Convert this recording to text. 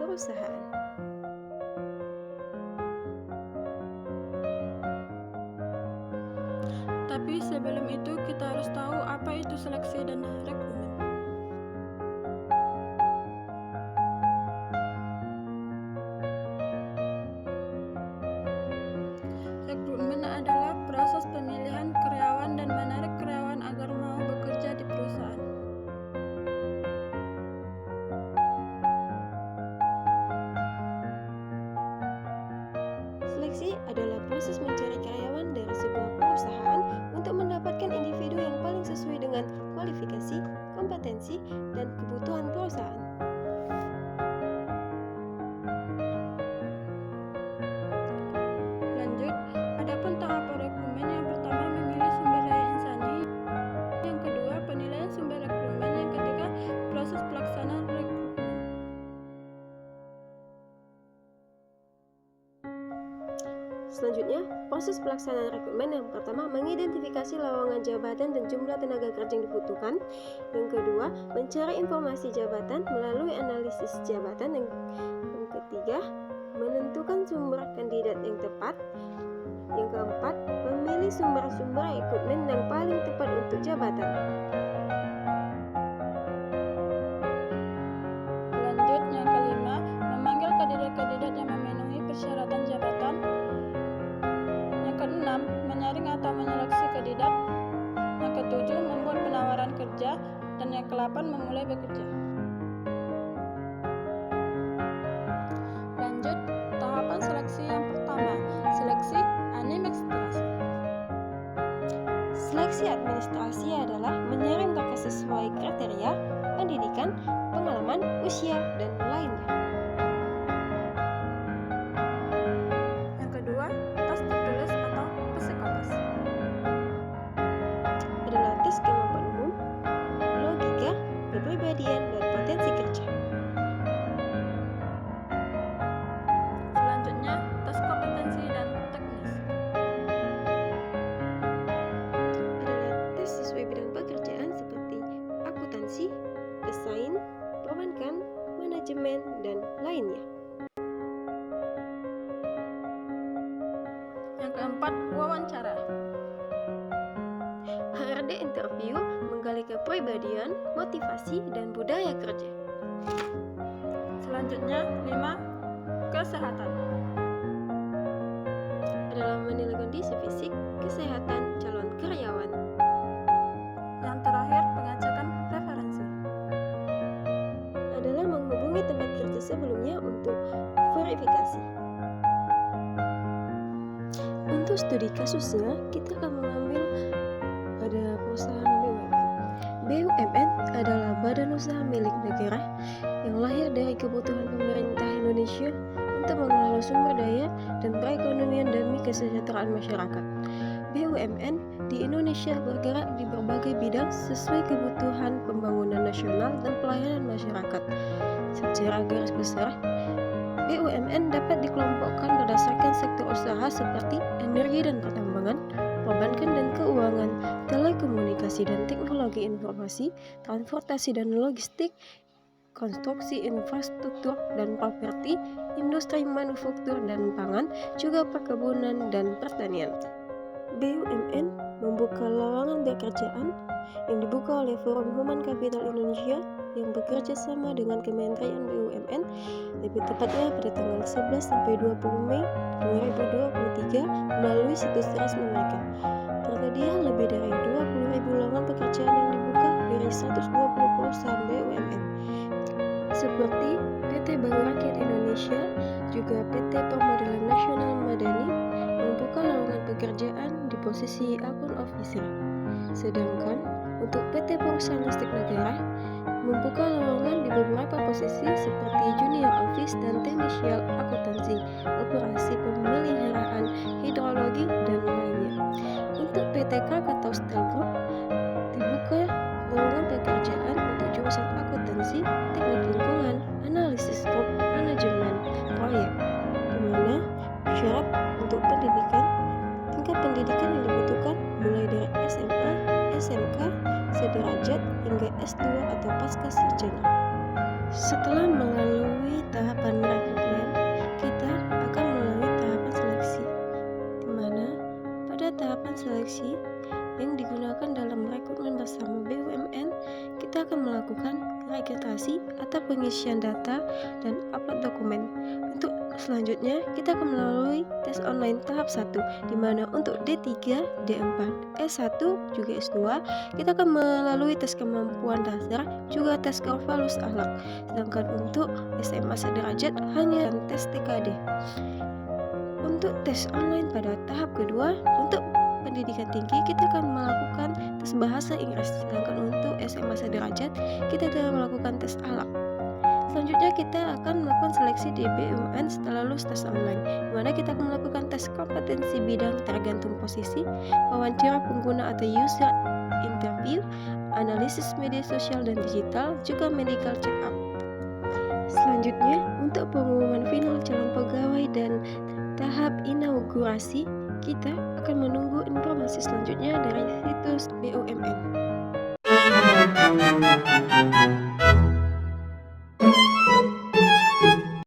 perusahaan. Tapi sebelum itu kita harus tahu apa itu seleksi dan rekrutmen. Rekrutmen adalah proses pemilihan karyawan dan menarik karyawan agar mau bekerja di perusahaan. Seleksi adalah proses mencari karyawan dari sebuah perusahaan untuk mendapatkan individu yang paling sesuai dengan kualifikasi, kompetensi, dan kebutuhan perusahaan. Lanjut, adapun tahapan rekrutmen yang pertama memilih sumber daya insani, yang kedua penilaian sumber rekrutmen, yang ketiga proses pelaksanaan rekrutmen. Selanjutnya, proses pelaksanaan rekrutmen yang pertama mengidentifikasi lowongan jabatan dan jumlah tenaga kerja yang dibutuhkan. Yang kedua, mencari informasi jabatan melalui analisis jabatan. Yang ketiga, menentukan sumber kandidat yang tepat. Yang keempat, memilih sumber-sumber rekrutmen yang paling tepat untuk jabatan. Lanjut, yang kelima, memanggil kandidat-kandidat yang memenuhi persyaratan jabatan. Yang keenam, menyaring atau menyeleksi kandidat. Yang ketujuh, membuat penawaran kerja. Dan yang ke-8, memulai bekerja. Lanjut, tahapan seleksi yang pertama, seleksi administrasi. Seleksi administrasi adalah menyaring berkas sesuai kriteria, pendidikan, pengalaman, usia, dan lainnya. Yang kedua, tes tertulis atau psikotes. Adalah tes kemampuan umum, logika, kepribadian, dan potensi kerja. Selanjutnya, tes kompetensi dan teknis. Adalah tes sesuai bidang pekerjaan seperti akuntansi, desain, perbankan, manajemen, dan lainnya. Yang keempat, wawancara. HRD interview menggali kepribadian, motivasi, dan budaya kerja. Selanjutnya, 5. Kesehatan. Adalah menilai kondisi fisik, kesehatan calon karyawan. Yang terakhir, pengecekan referensi. Adalah menghubungi tempat kerja sebelumnya untuk verifikasi. Untuk studi kasusnya, kita akan mengambil pada perusahaan BUMN. BUMN adalah badan usaha milik negara yang lahir dari kebutuhan pemerintah Indonesia untuk mengelola sumber daya dan perekonomian demi kesejahteraan masyarakat. BUMN di Indonesia bergerak di berbagai bidang sesuai kebutuhan pembangunan nasional dan pelayanan masyarakat. Secara garis besar, BUMN dapat dikelompokkan berdasarkan sektor usaha seperti energi dan pertambangan, perbankan dan keuangan, telekomunikasi dan teknologi informasi, transportasi dan logistik, konstruksi infrastruktur dan properti, industri manufaktur dan pangan, juga perkebunan dan pertanian. BUMN membuka lowongan pekerjaan yang dibuka oleh Forum Human Capital Indonesia yang bekerja sama dengan Kementerian BUMN, lebih tepatnya pada tanggal 11 sampai 20 Mei 2023 melalui situs resmi mereka. Tersedia lebih dari 20.000 lowongan pekerjaan yang dibuka dari 120 perusahaan BUMN seperti PT Bank Rakyat Indonesia, juga PT Permodalan Nasional Madani membuka lowongan pekerjaan di posisi akun officer. Sedangkan untuk PT Perusahaan Listrik Negara membuka lowongan di beberapa posisi seperti junior office dan teknisial akuntansi, operasi pemeliharaan, hidrologi, dan lainnya. Untuk PT Krakatau Steel Group dibuka lowongan pekerjaan untuk jurusan akuntansi, teknik lingkungan, analisis grup, manajemen, proyek, di mana syarat untuk pendidikan, tingkat pendidikan yang dibutuhkan mulai dari SMA, SMK, sederajat hingga S2 atau pasca sarjana. Setelah melalui tahapan pengisian data dan upload dokumen. Untuk selanjutnya, kita akan melalui tes online tahap 1, di mana untuk D3, D4, S1, juga S2, kita akan melalui tes kemampuan dasar, juga tes Corvalus akhlak. Sedangkan untuk SMA sederajat hanya tes TKD. Untuk tes online pada tahap kedua, untuk pendidikan tinggi kita akan melakukan tes bahasa Inggris. Sedangkan untuk SMA sederajat kita akan melakukan tes akhlak. Selanjutnya kita akan melakukan seleksi di BUMN setelah lulus tes online, di mana kita akan melakukan tes kompetensi bidang tergantung posisi, wawancara pengguna atau user interview, analisis media sosial dan digital, juga medical check up. Selanjutnya, untuk pengumuman final calon pegawai dan tahap inaugurasi, kita akan menunggu informasi selanjutnya dari situs BUMN.